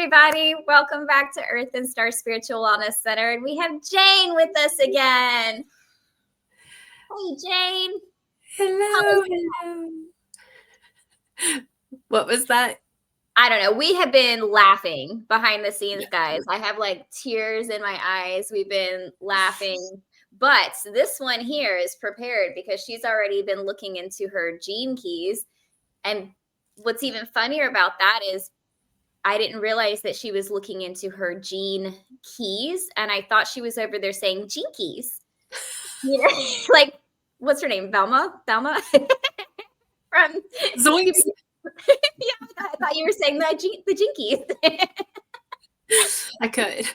everybody. Welcome back to Earth and Star Spiritual Wellness Center. And we have Jane with us again. Hey, Jane. Hello. What was that? I don't know. We have been laughing behind the scenes, guys. I have like tears in my eyes. We've been laughing. But this one here is prepared because she's already been looking into her gene keys. And what's even funnier about that is I didn't realize that she was looking into her gene keys, and I thought she was over there saying gene keys. You know, like what's her name? Velma? From Zoinks. Yeah, I thought you were saying the gene keys. I could.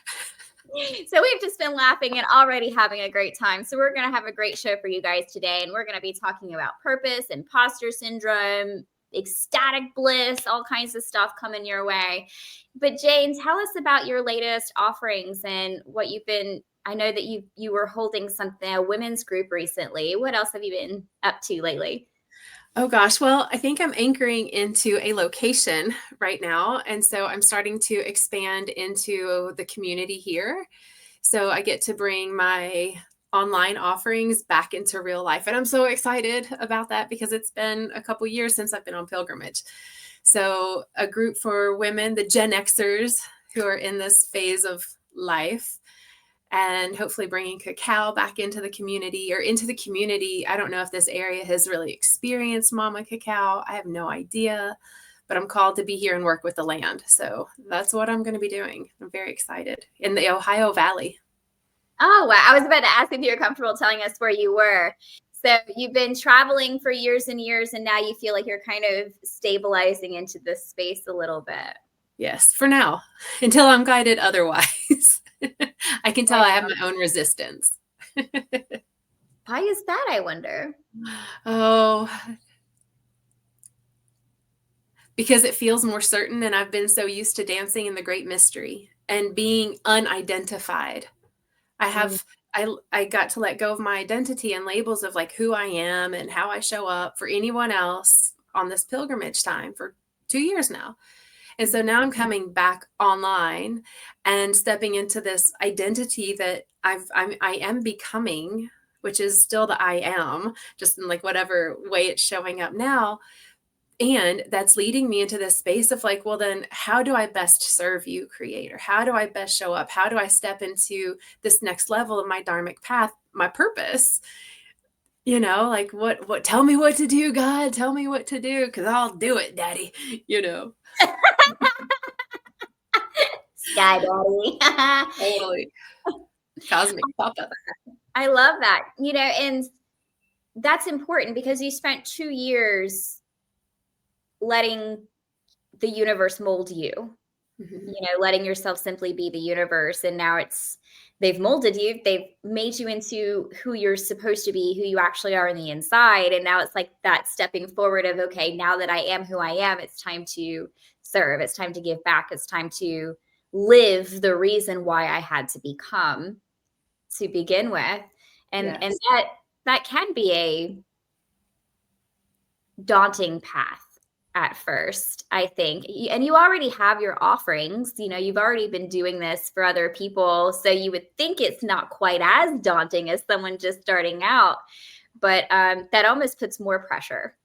So we've just been laughing and already having a great time. So we're going to have a great show for you guys today, and we're going to be talking about purpose, imposter syndrome, ecstatic bliss, all kinds of stuff coming your way. But Jane, tell us about your latest offerings and what you've been. I know that you were holding something, a women's group recently. What else have you been up to lately? Oh gosh. Well, I think I'm anchoring into a location right now. And so I'm starting to expand into the community here. So I get to bring my online offerings back into real life. And I'm so excited about that because it's been a couple years since I've been on pilgrimage. So a group for women, the Gen Xers who are in this phase of life, and hopefully bringing cacao back into the community. I don't know if this area has really experienced mama cacao. I have no idea, but I'm called to be here and work with the land. So that's what I'm going to be doing. I'm very excited in the Ohio Valley. Oh, wow. I was about to ask if you're comfortable telling us where you were. So you've been traveling for years and years, and now you feel like you're kind of stabilizing into this space a little bit. Yes, for now, until I'm guided otherwise. I can tell I have my own resistance. Why is that, I wonder? Oh, because it feels more certain, and I've been so used to dancing in the great mystery and being unidentified. I got to let go of my identity and labels of like who I am and how I show up for anyone else on this pilgrimage time for 2 years now. And so now I'm coming back online and stepping into this identity that I am becoming, which is still the I am, just in like whatever way it's showing up now. And that's leading me into this space of like, well, then how do I best serve you, Creator? How do I best show up? How do I step into this next level of my dharmic path, my purpose? Like what, tell me what to do, God, tell me what to do, because I'll do it, Daddy, Sky Daddy. Totally. Cosmic Papa. I love that. And that's important because you spent 2 years letting the universe mold you, letting yourself simply be the universe. And now they've molded you. They've made you into who you're supposed to be, who you actually are in the inside. And now it's like that stepping forward of, okay, now that I am who I am, it's time to serve. It's time to give back. It's time to live the reason why I had to become to begin with. And Yes. and that can be a daunting path at first, I think. And you already have your offerings, you've already been doing this for other people. So you would think it's not quite as daunting as someone just starting out, but that almost puts more pressure.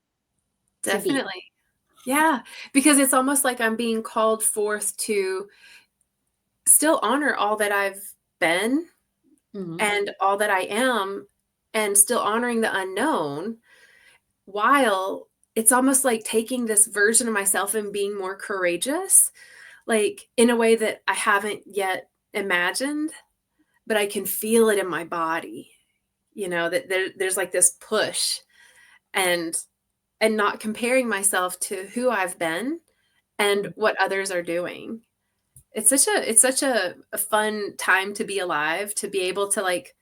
Definitely. Yeah. Because it's almost like I'm being called forth to still honor all that I've been and all that I am, and still honoring the unknown, while it's almost like taking this version of myself and being more courageous, like in a way that I haven't yet imagined, but I can feel it in my body, that there's like this push, and not comparing myself to who I've been and what others are doing. It's such a fun time to be alive, to be able to like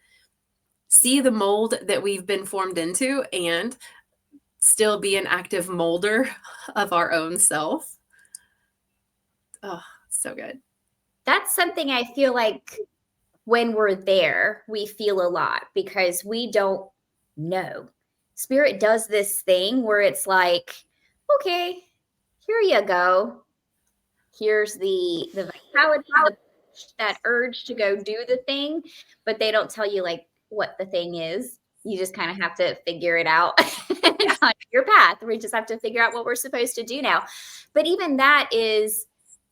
see the mold that we've been formed into and still be an active molder of our own self. Oh, so good. That's something I feel like when we're there, we feel a lot because we don't know. Spirit does this thing where it's like, okay, here you go. Here's the vitality, that urge to go do the thing, but they don't tell you like what the thing is. You just kind of have to figure it out on your path. We just have to figure out what we're supposed to do now. But even that is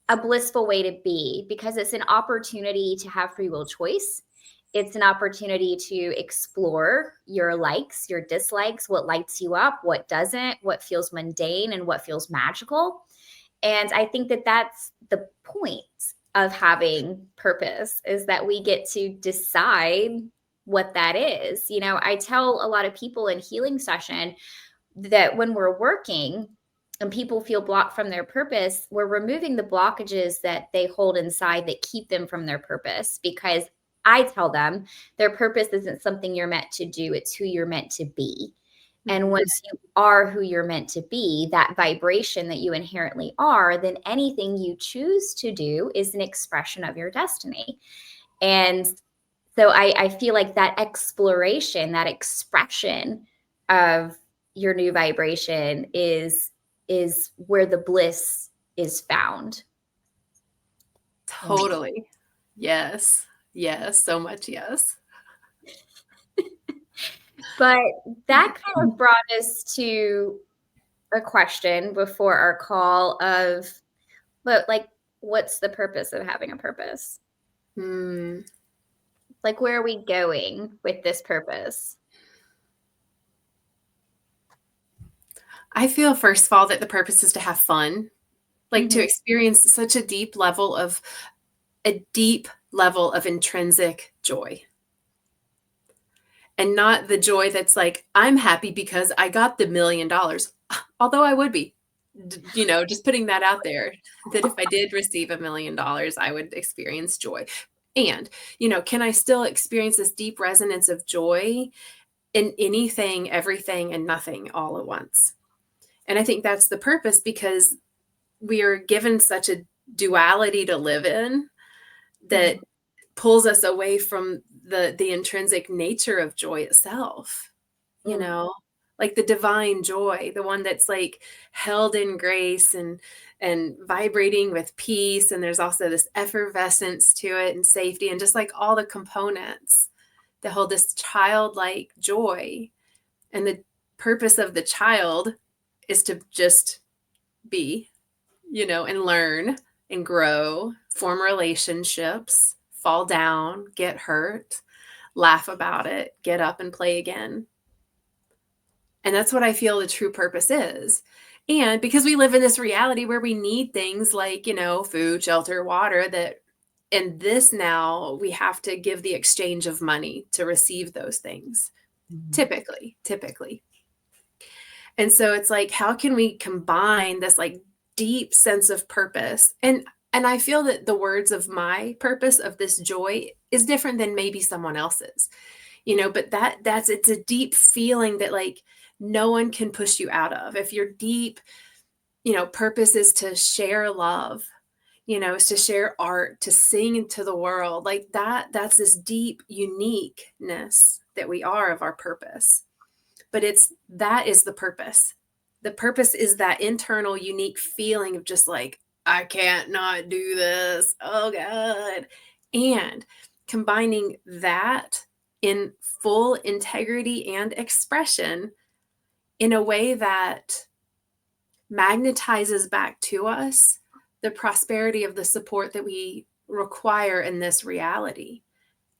a blissful way to be, because it's an opportunity to have free will choice. It's an opportunity to explore your likes, your dislikes, what lights you up, what doesn't, what feels mundane, and what feels magical. And I think that that's the point of having purpose, is that we get to decide what that is. You know, I tell a lot of people in healing session that when we're working and people feel blocked from their purpose, we're removing the blockages that they hold inside that keep them from their purpose. Because I tell them their purpose isn't something you're meant to do, it's who you're meant to be. And once you are who you're meant to be, that vibration that you inherently are, then anything you choose to do is an expression of your destiny. And so I feel like that exploration, that expression of your new vibration is where the bliss is found. Totally. Yes. Yes. So much yes. But that kind of brought us to a question before our call of, but like, what's the purpose of having a purpose? Like, where are we going with this purpose? I feel, first of all, that the purpose is to have fun, like to experience such a deep level of intrinsic joy. And not the joy that's like, I'm happy because I got the $1 million. Although I would be, you know, just putting that out there, that if I did receive $1 million, I would experience joy. And, you know, can I still experience this deep resonance of joy in anything, everything, and nothing all at once? And I think that's the purpose, because we are given such a duality to live in that pulls us away from the intrinsic nature of joy itself, you know, like the divine joy, the one that's like held in grace and vibrating with peace. And there's also this effervescence to it and safety, and just like all the components that hold this childlike joy. And the purpose of the child is to just be, you know, and learn and grow, form relationships, fall down, get hurt, laugh about it, get up and play again. And that's what I feel the true purpose is. And because we live in this reality where we need things like, you know, food, shelter, water, that in this now we have to give the exchange of money to receive those things. Typically. And so it's like, how can we combine this like deep sense of purpose? And I feel that the words of my purpose of this joy is different than maybe someone else's, you know, but it's a deep feeling that like no one can push you out of. If your deep, you know, purpose is to share love, you know, is to share art, to sing into the world, like that's this deep uniqueness that we are of our purpose. But that is the purpose. The purpose is that internal unique feeling of just like, I can't not do this. Oh God. And combining that in full integrity and expression in a way that magnetizes back to us the prosperity of the support that we require in this reality.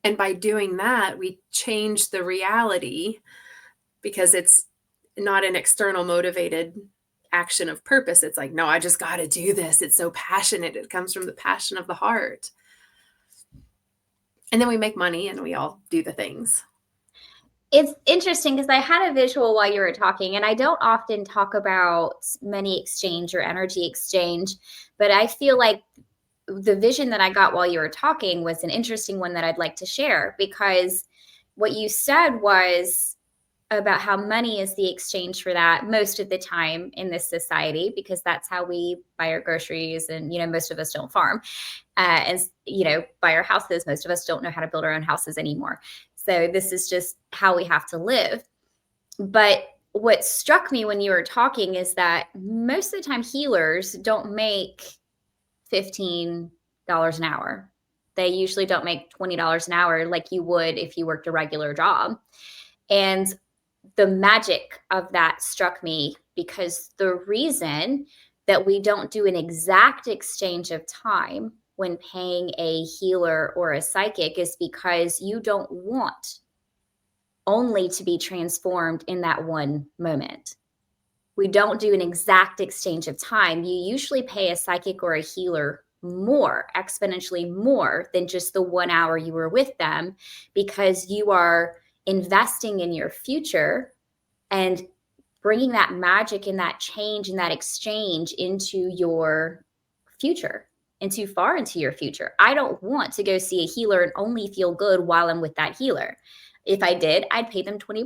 And by doing that, we change the reality, because it's not an external motivated action of purpose. It's like, no, I just got to do this. It's so passionate. It comes from the passion of the heart. And then we make money and we all do the things. It's interesting because I had a visual while you were talking, and I don't often talk about money exchange or energy exchange, but I feel like the vision that I got while you were talking was an interesting one that I'd like to share, because what you said was about how money is the exchange for that most of the time in this society, because that's how we buy our groceries. And, you know, most of us don't farm and, you know, buy our houses. Most of us don't know how to build our own houses anymore. So this is just how we have to live. But what struck me when you were talking is that most of the time healers don't make $15 an hour. They usually don't make $20 an hour like you would if you worked a regular job. And the magic of that struck me, because the reason that we don't do an exact exchange of time when paying a healer or a psychic is because you don't want only to be transformed in that one moment. We don't do an exact exchange of time. You usually pay a psychic or a healer more, exponentially more than just the 1 hour you were with them, because you are investing in your future and bringing that magic and that change and that exchange into your future, into far into your future. I don't want to go see a healer and only feel good while I'm with that healer. If I did, I'd pay them $20.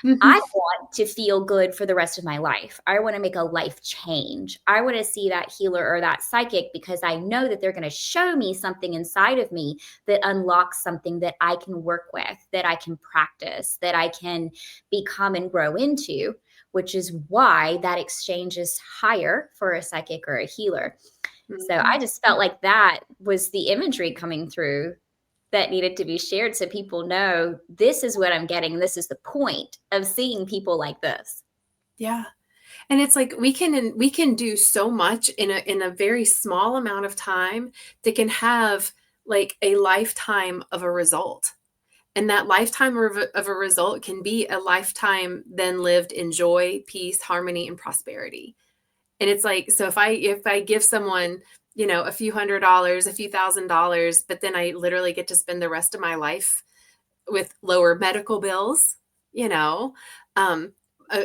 I want to feel good for the rest of my life. I want to make a life change. I want to see that healer or that psychic because I know that they're going to show me something inside of me that unlocks something that I can work with, that I can practice, that I can become and grow into, which is why that exchange is higher for a psychic or a healer. So I just felt like that was the imagery coming through that needed to be shared, so people know this is what I'm getting. This is the point of seeing people like this. Yeah. And it's like we can do so much in a very small amount of time that can have like a lifetime of a result. And that lifetime of a result can be a lifetime then lived in joy, peace, harmony, and prosperity. And it's like, so if I give someone, a few $100s, a few $1,000s, but then I literally get to spend the rest of my life with lower medical bills, a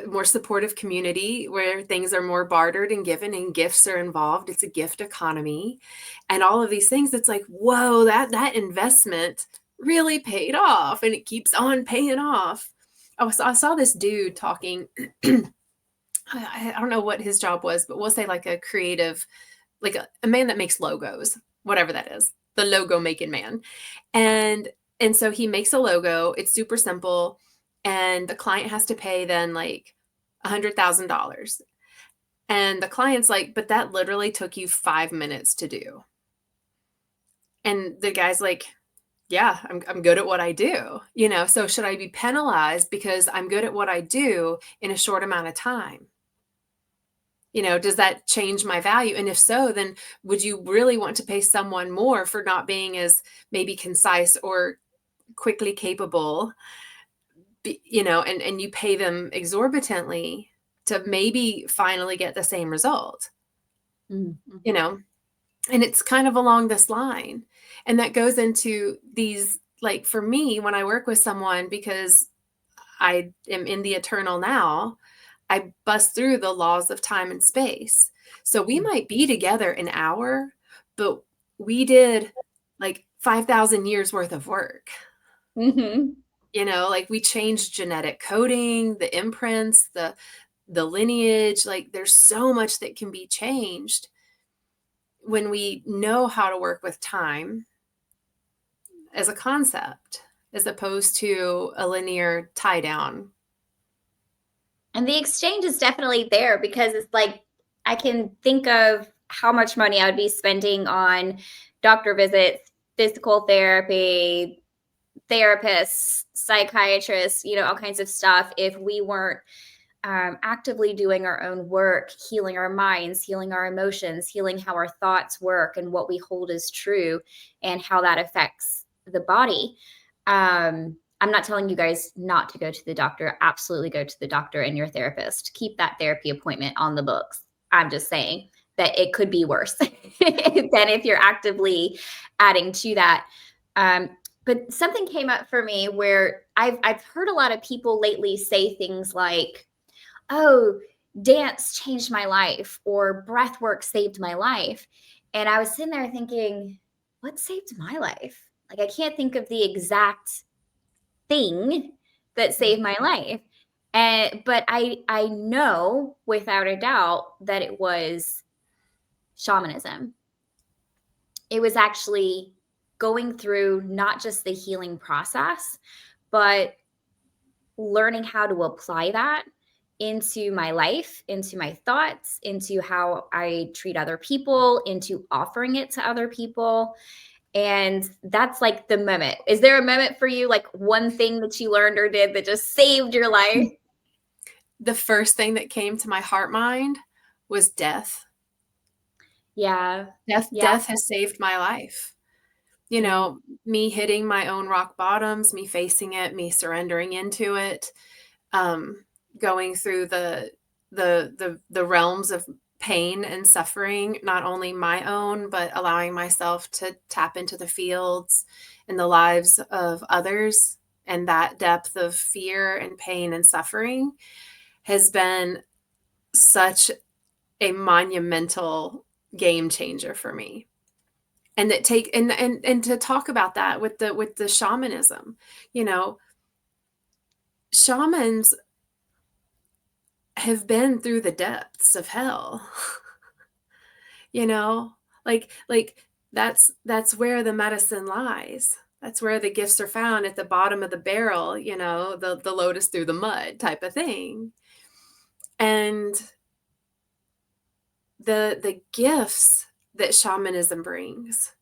more supportive community where things are more bartered and given and gifts are involved. It's a gift economy and all of these things. It's like, whoa, that investment really paid off, and it keeps on paying off. I saw this dude talking. I don't know what his job was, but we'll say like a creative, like a man that makes logos, whatever that is, the logo making man. And so he makes a logo. It's super simple. And the client has to pay then like $100,000. And the client's like, but that literally took you 5 minutes to do. And the guy's like, yeah, I'm good at what I do, so should I be penalized because I'm good at what I do in a short amount of time? Does that change my value? And if so, then would you really want to pay someone more for not being as maybe concise or quickly capable, and you pay them exorbitantly to maybe finally get the same result, and it's kind of along this line. And that goes into these, like for me, when I work with someone, because I am in the eternal now, I bust through the laws of time and space. So we might be together an hour, but we did like 5,000 years worth of work. Like we changed genetic coding, the imprints, the lineage. Like there's so much that can be changed when we know how to work with time as a concept, as opposed to a linear tie down. And the exchange is definitely there, because it's like, I can think of how much money I would be spending on doctor visits, physical therapy, therapists, psychiatrists, all kinds of stuff, if we weren't actively doing our own work, healing our minds, healing our emotions, healing how our thoughts work and what we hold as true and how that affects the body. I'm not telling you guys not to go to the doctor. Absolutely go to the doctor and your therapist. Keep that therapy appointment on the books. I'm just saying that it could be worse than if you're actively adding to that. But something came up for me where I've heard a lot of people lately say things like, oh, dance changed my life, or breath work saved my life. And I was sitting there thinking, what saved my life? Like, I can't think of the exact thing that saved my life. But I know without a doubt that it was shamanism. It was actually going through not just the healing process, but learning how to apply that into my life, into my thoughts, into how I treat other people, into offering it to other people. And that's like the moment. Is there a moment for you, like one thing that you learned or did that just saved your life? The first thing that came to my heart mind was death. Yeah. Death has saved my life. You know, me hitting my own rock bottoms, me facing it, me surrendering into it, going through the realms of pain and suffering, not only my own, but allowing myself to tap into the fields and the lives of others. And that depth of fear and pain and suffering has been such a monumental game changer for me. And that take and to talk about that with the shamanism, you know, shamans have been through the depths of hell. You know, like that's where the medicine lies. That's where the gifts are found, at the bottom of the barrel, you know, the lotus through the mud type of thing. And the gifts that shamanism brings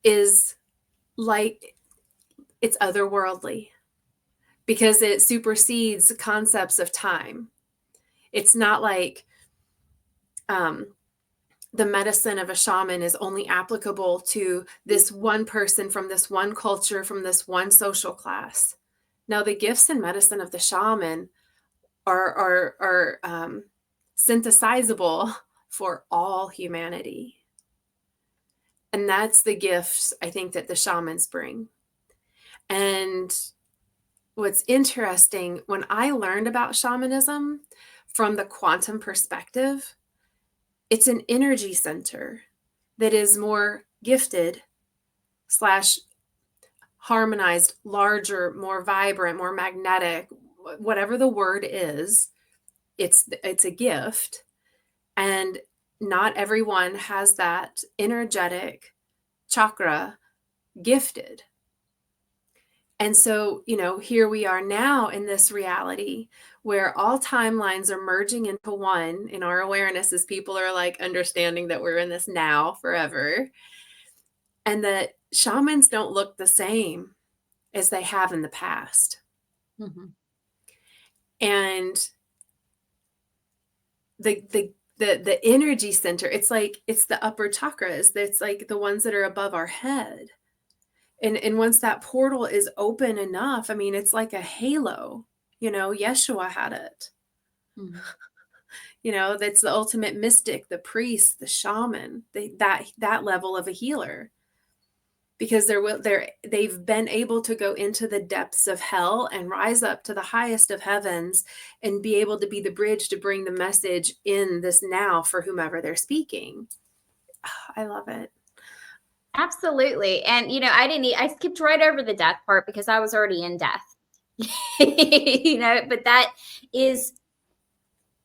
is like, it's otherworldly, because it supersedes concepts of time. It's not like the medicine of a shaman is only applicable to this one person from this one culture, from this one social class. Now, the gifts and medicine of the shaman are synthesizable for all humanity. And that's the gifts, I think, that the shamans bring. And what's interesting, when I learned about shamanism from the quantum perspective, it's an energy center that is more gifted / harmonized, larger, more vibrant, more magnetic, whatever the word is. It's a gift. And not everyone has that energetic chakra gifted. And so, you know, here we are now in this reality where all timelines are merging into one in our awareness, as people are like understanding that we're in this now forever, and that shamans don't look the same as they have in the past. Mm-hmm. And the energy center, it's like, it's the upper chakras. It's like the ones that are above our head. And once that portal is open enough, I mean, it's like a halo. You know, Yeshua had it. Mm-hmm. You know, that's the ultimate mystic, the priest, the shaman, that level of a healer. Because they've been able to go into the depths of hell and rise up to the highest of heavens and be able to be the bridge to bring the message in this now for whomever they're speaking. Oh, I love it. Absolutely. And, you know, I skipped right over the death part because I was already in death, you know, but that is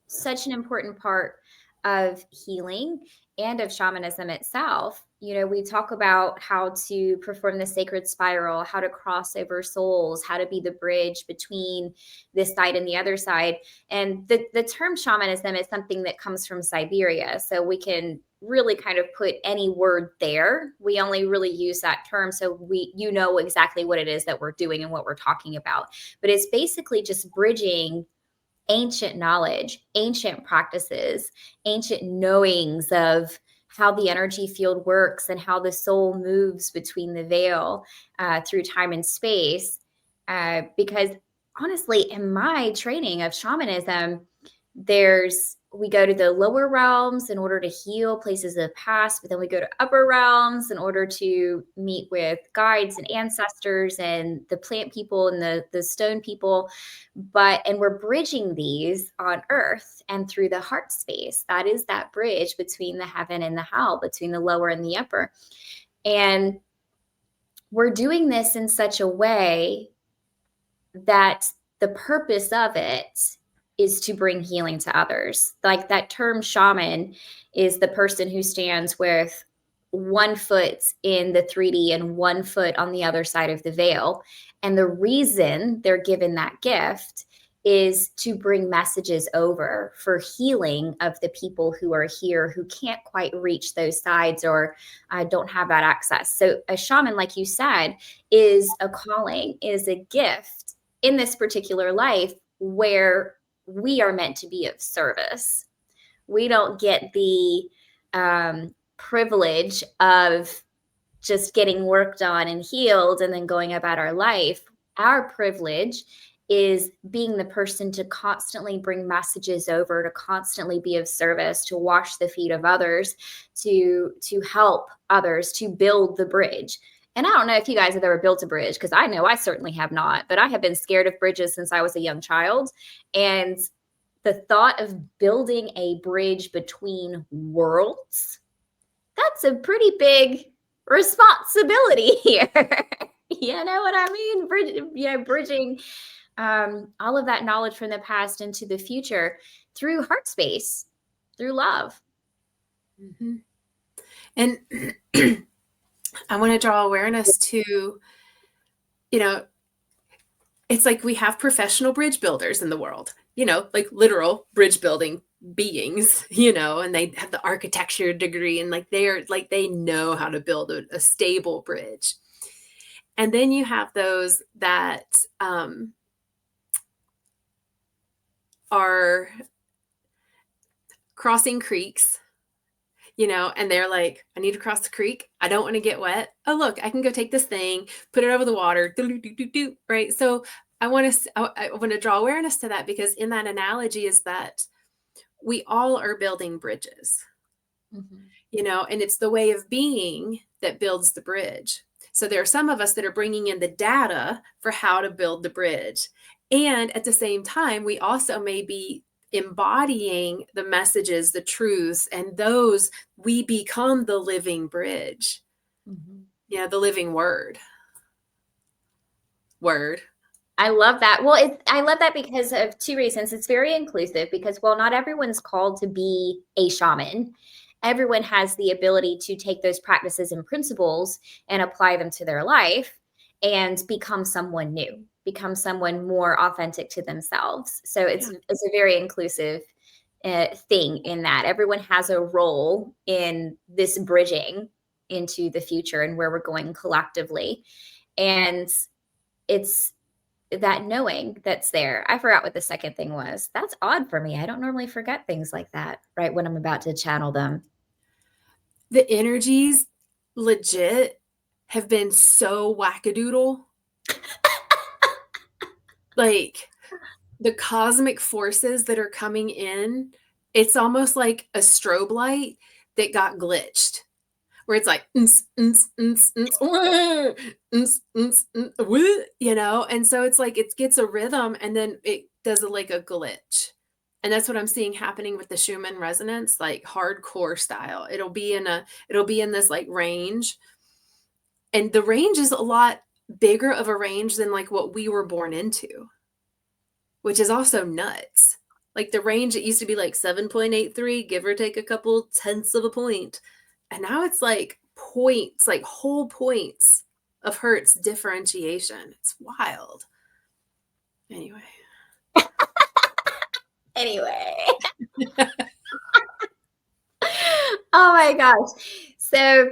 such an important part of healing and of shamanism itself. You know, we talk about how to perform the sacred spiral, how to cross over souls, how to be the bridge between this side and the other side. And the term shamanism is something that comes from Siberia. So we can really kind of put any word there. We only really use that term so you know exactly what it is that we're doing and what we're talking about. But it's basically just bridging ancient knowledge, ancient practices, ancient knowings of how the energy field works and how the soul moves between the veil through time and space. Because honestly, in my training of shamanism, we go to the lower realms in order to heal places of the past, but then we go to upper realms in order to meet with guides and ancestors and the plant people and the stone people. And we're bridging these on earth and through the heart space. That is that bridge between the heaven and the hell, between the lower and the upper. And we're doing this in such a way that the purpose of it is to bring healing to others. Like that term shaman is the person who stands with one foot in the 3D and one foot on the other side of the veil. And the reason they're given that gift is to bring messages over for healing of the people who are here who can't quite reach those sides or don't have that access. So a shaman, like you said, is a calling, is a gift in this particular life where we are meant to be of service. We don't get the privilege of just getting worked on and healed and then going about our life. Our privilege is being the person to constantly bring messages over, to constantly be of service, to wash the feet of others, to help others, to build the bridge. And I don't know if you guys have ever built a bridge, because I know I certainly have not, but I have been scared of bridges since I was a young child. And the thought of building a bridge between worlds, that's a pretty big responsibility here. You know what I mean? Bridging all of that knowledge from the past into the future through heart space, through love. Mm-hmm. And I want to draw awareness to, it's like we have professional bridge builders in the world, like literal bridge building beings, and they have the architecture degree and they know how to build a stable bridge. And then you have those that are crossing creeks, and they're like, I need to cross the creek. I don't want to get wet. Oh, look, I can go take this thing, put it over the water, right? So I want to draw awareness to that, because in that analogy is that we all are building bridges, and it's the way of being that builds the bridge. So there are some of us that are bringing in the data for how to build the bridge. And at the same time, we also may be embodying the messages, the truths, and those we become the living bridge. The living word. I love that. Well, I love that because of two reasons. It's very inclusive, because while not everyone's called to be a shaman, everyone has the ability to take those practices and principles and apply them to their life and become someone new, become someone more authentic to themselves. So it's a very inclusive thing in that everyone has a role in this bridging into the future and where we're going collectively. And it's that knowing that's there. I forgot what the second thing was. That's odd for me. I don't normally forget things like that right when I'm about to channel them. The energies legit have been so wackadoodle. Like the cosmic forces that are coming in, it's almost like a strobe light that got glitched, where it's like, and so it's like it gets a rhythm and then it does like a glitch. And that's what I'm seeing happening with the Schumann resonance, like hardcore style. It'll be in this like range. And the range is a lot bigger of a range than like what we were born into, which is also nuts. Like the range, it used to be like 7.83, give or take a couple tenths of a point. And now it's like points, like whole points of hertz differentiation. It's wild. Anyway. Oh my gosh. So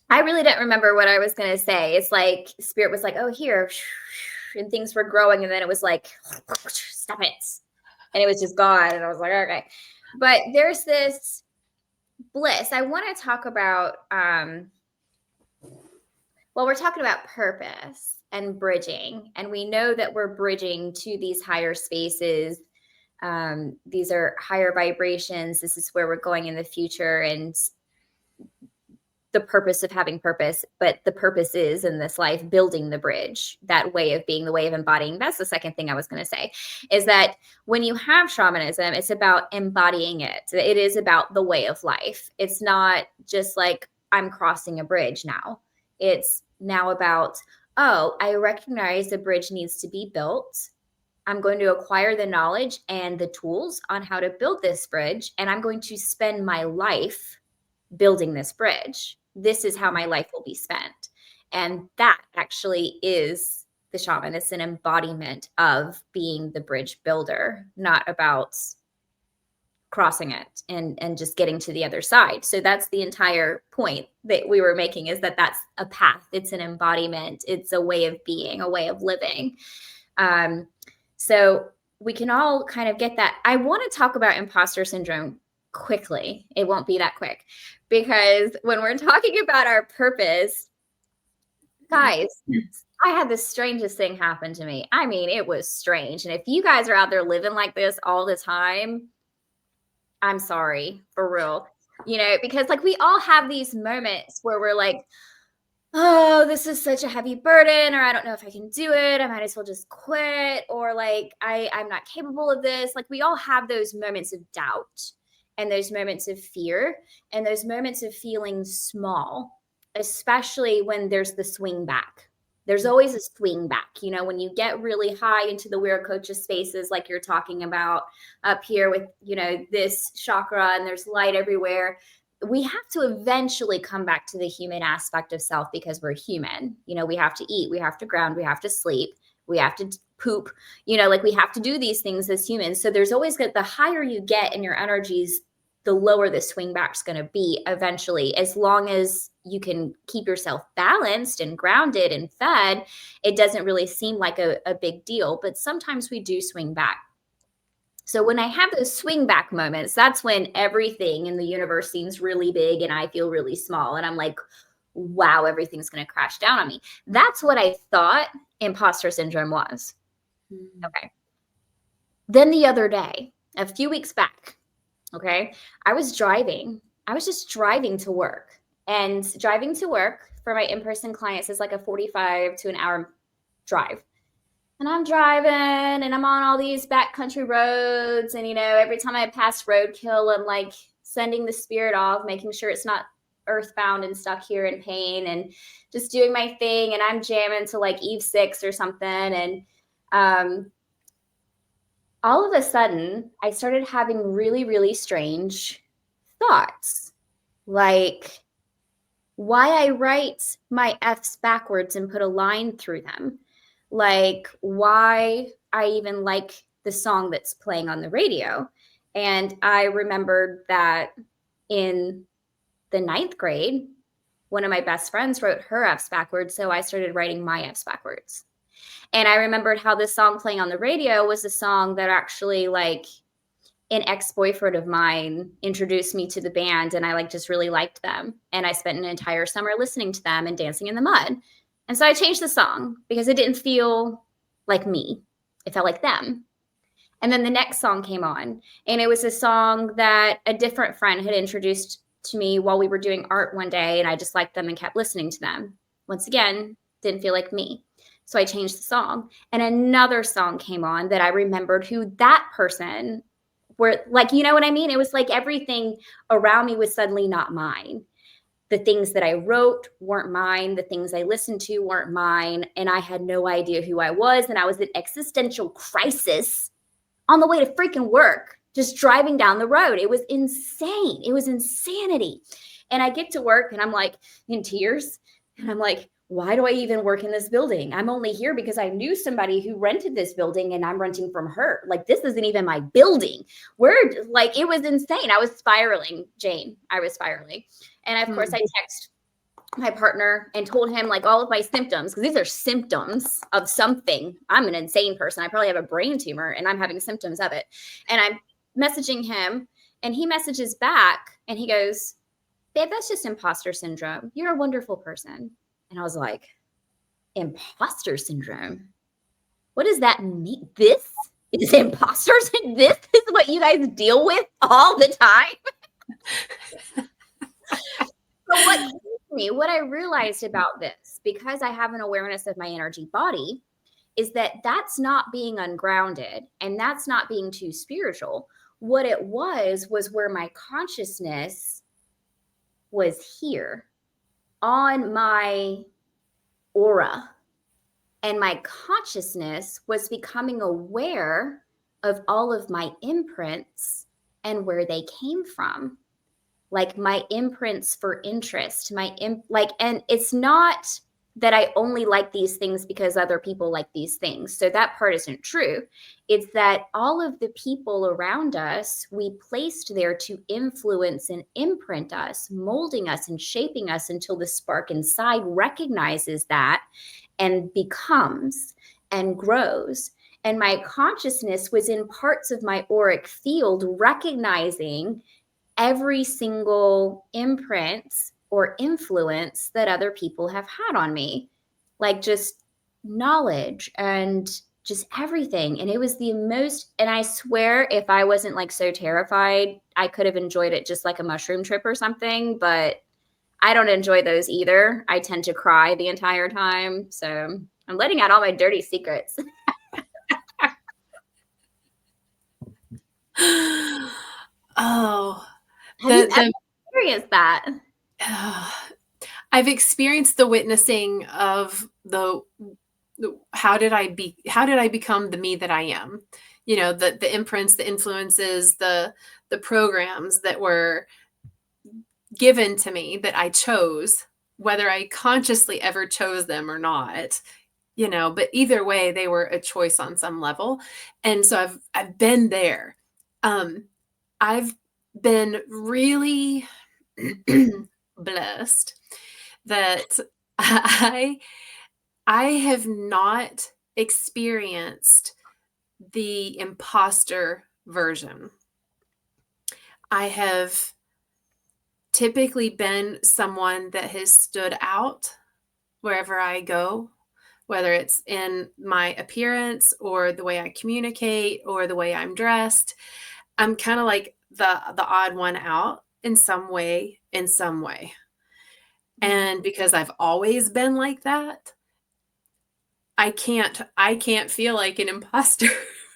I really don't remember what I was going to say. It's like spirit was like, oh, here. And things were growing. And then it was like, stop it. And it was just gone. And I was like, okay. But there's this bliss. I want to talk about, we're talking about purpose and bridging. And we know that we're bridging to these higher spaces. These are higher vibrations. This is where we're going in the future. And the purpose of having purpose, but the purpose is in this life, building the bridge, that way of being, the way of embodying. That's the second thing I was going to say, is that when you have shamanism, it's about embodying it. It is about the way of life. It's not just like I'm crossing a bridge now. It's now about, oh, I recognize the bridge needs to be built. I'm going to acquire the knowledge and the tools on how to build this bridge. And I'm going to spend my life building this bridge. This is how my life will be spent. And that actually is the shaman. It's an embodiment of being the bridge builder, not about crossing it and just getting to the other side. So that's the entire point that we were making, is that that's a path. It's an embodiment. It's a way of being, a way of living. So we can all kind of get that. I want to talk about imposter syndrome quickly. It won't be that quick, because when we're talking about our purpose, guys, I had the strangest thing happen to me. I mean, it was strange. And if you guys are out there living like this all the time, I'm sorry, for real. Because like we all have these moments where we're like, oh, this is such a heavy burden, or I don't know if I can do it. I might as well just quit, or like I'm not capable of this. Like we all have those moments of doubt and those moments of fear and those moments of feeling small, especially when there's the swing back. There's always a swing back, when you get really high into the Viracocha spaces, like you're talking about up here with, this chakra, and there's light everywhere. We have to eventually come back to the human aspect of self, because we're human. We have to eat, we have to ground, we have to sleep, we have to poop, like we have to do these things as humans. So there's always the higher you get in your energies, the lower the swing back's going to be eventually. As long as you can keep yourself balanced and grounded and fed, it doesn't really seem like a big deal. But sometimes we do swing back. So when I have those swing back moments, that's when everything in the universe seems really big and I feel really small. And I'm like, wow, everything's going to crash down on me. That's what I thought imposter syndrome was. Okay. Then the other day, a few weeks back, okay, I was just driving to work. And driving to work for my in-person clients is like a 45 to an hour drive. And I'm driving and I'm on all these backcountry roads. And, every time I pass roadkill, I'm like sending the spirit off, making sure it's not earthbound and stuck here in pain, and just doing my thing. And I'm jamming to like Eve 6 or something. And all of a sudden, I started having really, really strange thoughts. Like, why I write my F's backwards and put a line through them. Like, why I even like the song that's playing on the radio. And I remembered that in the 9th grade, one of my best friends wrote her F's backwards. So I started writing my F's backwards. And I remembered how this song playing on the radio was a song that actually, like, an ex-boyfriend of mine introduced me to the band, and I just really liked them. And I spent an entire summer listening to them and dancing in the mud. And so I changed the song because it didn't feel like me. It felt like them. And then the next song came on, and it was a song that a different friend had introduced to me while we were doing art one day, and I just liked them and kept listening to them. Once again, didn't feel like me. So I changed the song, and another song came on that I remembered who that person were, like, you know what I mean? It was like everything around me was suddenly not mine. The things that I wrote weren't mine. The things I listened to weren't mine. And I had no idea who I was. And I was in existential crisis on the way to freaking work, just driving down the road. It was insane. It was insanity. And I get to work and I'm like in tears. And I'm like, why do I even work in this building? I'm only here because I knew somebody who rented this building and I'm renting from her. Like, this isn't even my building. It was insane. I was spiraling, Jane. I was spiraling. And of course I text my partner and told him like all of my symptoms, because these are symptoms of something. I'm an insane person. I probably have a brain tumor and I'm having symptoms of it. And I'm messaging him and he messages back and he goes, babe, that's just imposter syndrome. You're a wonderful person. And I was like, imposter syndrome? What does that mean? This is imposter syndrome? This is what you guys deal with all the time? So what I realized about this, because I have an awareness of my energy body, is that that's not being ungrounded and that's not being too spiritual. What it was where my consciousness was here on my aura, and my consciousness was becoming aware of all of my imprints and where they came from, like my imprints for interest, and it's not that I only like these things because other people like these things. So that part isn't true. It's that all of the people around us, we placed there to influence and imprint us, molding us and shaping us until the spark inside recognizes that and becomes and grows. And my consciousness was in parts of my auric field recognizing every single imprint or influence that other people have had on me, like just knowledge and just everything. And it was the most, and I swear if I wasn't like so terrified, I could have enjoyed it just like a mushroom trip or something, but I don't enjoy those either. I tend to cry the entire time. So I'm letting out all my dirty secrets. Oh, Have you ever experienced that? I've experienced the witnessing of how did I become the me that I am? You know, the imprints, the influences, the programs that were given to me that I chose, whether I consciously ever chose them or not, you know, but either way, they were a choice on some level. And so I've been there. I've been really blessed that I have not experienced the imposter version. I have typically been someone that has stood out wherever I go, whether it's in my appearance or the way I communicate or the way I'm dressed. I'm kind of like the odd one out in some way, And because I've always been like that, I can't feel like an imposter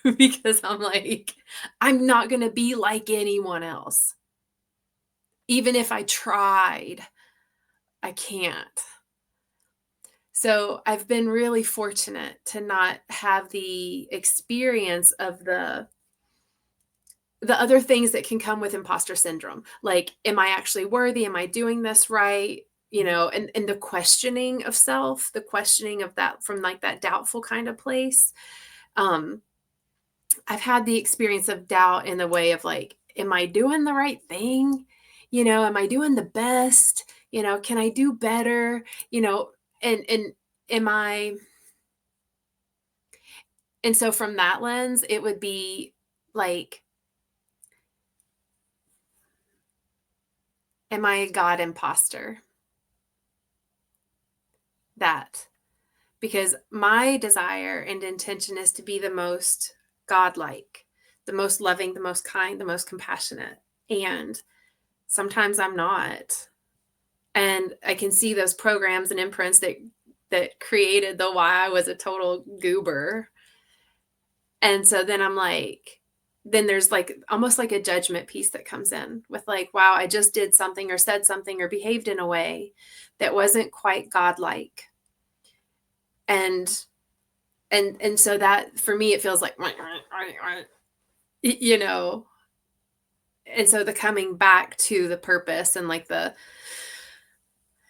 because I'm like, I'm not going to be like anyone else. Even if I tried, I can't. So I've been really fortunate to not have the experience of the other things that can come with imposter syndrome. Like, am I actually worthy? Am I doing this right? You know, and the questioning of self, the questioning of that from like that doubtful kind of place. I've had the experience of doubt in the way of like, am I doing the right thing? You know, am I doing the best? You know, can I do better? You know, and am I, and so from that lens, it would be like, am I a God imposter? That, because my desire and intention is to be the most godlike, the most loving, the most kind, the most compassionate. And sometimes I'm not. And I can see those programs and imprints that created the why I was a total goober. And so then I'm like, then there's like almost like a judgment piece that comes in with like, wow, I just did something or said something or behaved in a way that wasn't quite godlike. And so that for me, it feels like, you know, and so the coming back to the purpose and like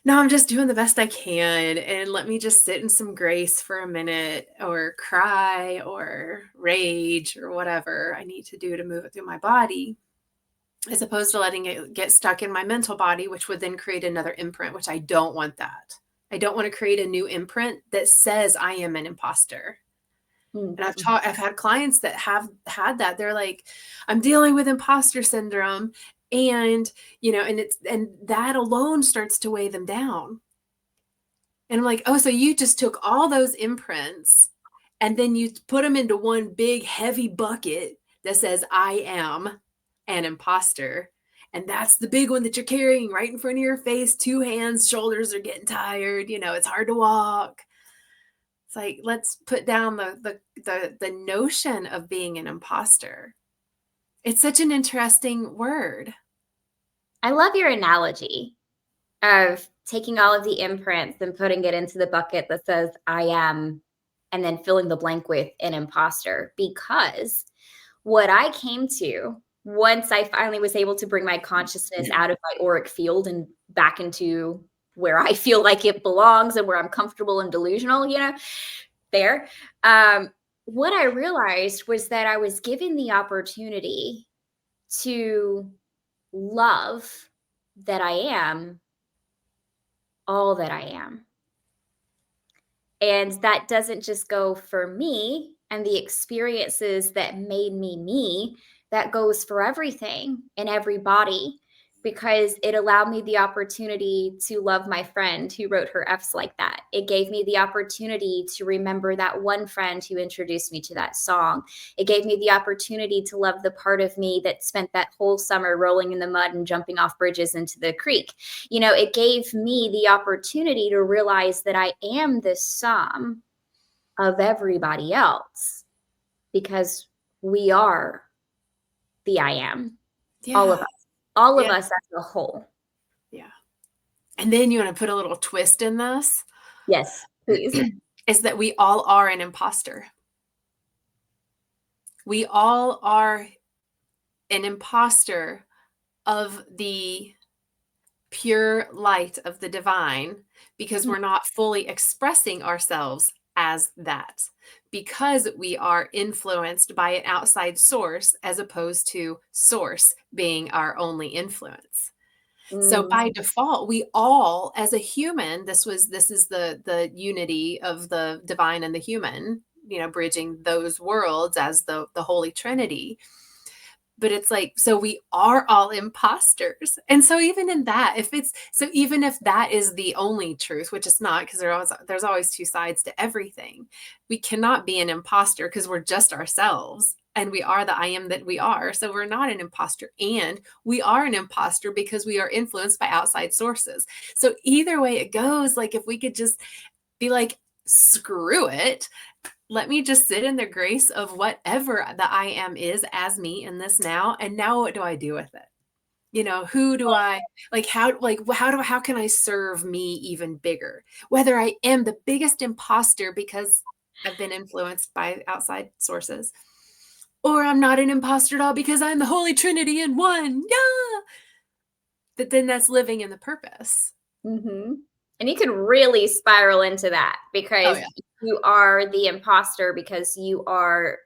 no, I'm just doing the best I can. And let me just sit in some grace for a minute or cry or rage or whatever I need to do to move it through my body, as opposed to letting it get stuck in my mental body, which would then create another imprint, which I don't want that. I don't want to create a new imprint that says I am an imposter. And I've had clients that have had that. They're like, I'm dealing with imposter syndrome. And, you know, and that alone starts to weigh them down. And I'm like, oh, so you just took all those imprints and then you put them into one big heavy bucket that says, I am an imposter. And that's the big one that you're carrying right in front of your face, 2 hands, shoulders are getting tired. You know, it's hard to walk. It's like, let's put down the notion of being an imposter. It's such an interesting word. I love your analogy of taking all of the imprints and putting it into the bucket that says I am, and then filling the blank with an imposter. Because what I came to once I finally was able to bring my consciousness out of my auric field and back into where I feel like it belongs and where I'm comfortable and delusional, there. What I realized was that I was given the opportunity to love that I am all that I am. And that doesn't just go for me and the experiences that made me me, that goes for everything and everybody, because it allowed me the opportunity to love my friend who wrote her F's like that. It gave me the opportunity to remember that one friend who introduced me to that song. It gave me the opportunity to love the part of me that spent that whole summer rolling in the mud and jumping off bridges into the creek. It gave me the opportunity to realize that I am the sum of everybody else, because we are the I am. Yeah. All of us. All of us as a whole. Yeah. And then you want to put a little twist in this? Yes, please. Is that we all are an imposter. We all are an imposter of the pure light of the divine, because we're not fully expressing ourselves as that, because we are influenced by an outside source as opposed to source being our only influence. So by default, we all, as a human, this is the unity of the divine and the human, bridging those worlds as the Holy Trinity. But it's like, so we are all imposters. And so even in that, even if that is the only truth, which it's not, because there's always two sides to everything, we cannot be an imposter because we're just ourselves. And we are the I am that we are. So we're not an imposter. And we are an imposter because we are influenced by outside sources. So either way it goes, like if we could just be like, screw it. Let me just sit in the grace of whatever the I am is as me in this now. And now what do I do with it? Who do I how can I serve me even bigger? Whether I am the biggest imposter because I've been influenced by outside sources, or I'm not an imposter at all because I'm the Holy Trinity in one. Yeah. But then that's living in the purpose. Mm-hmm. And you can really spiral into that because you are the imposter because you are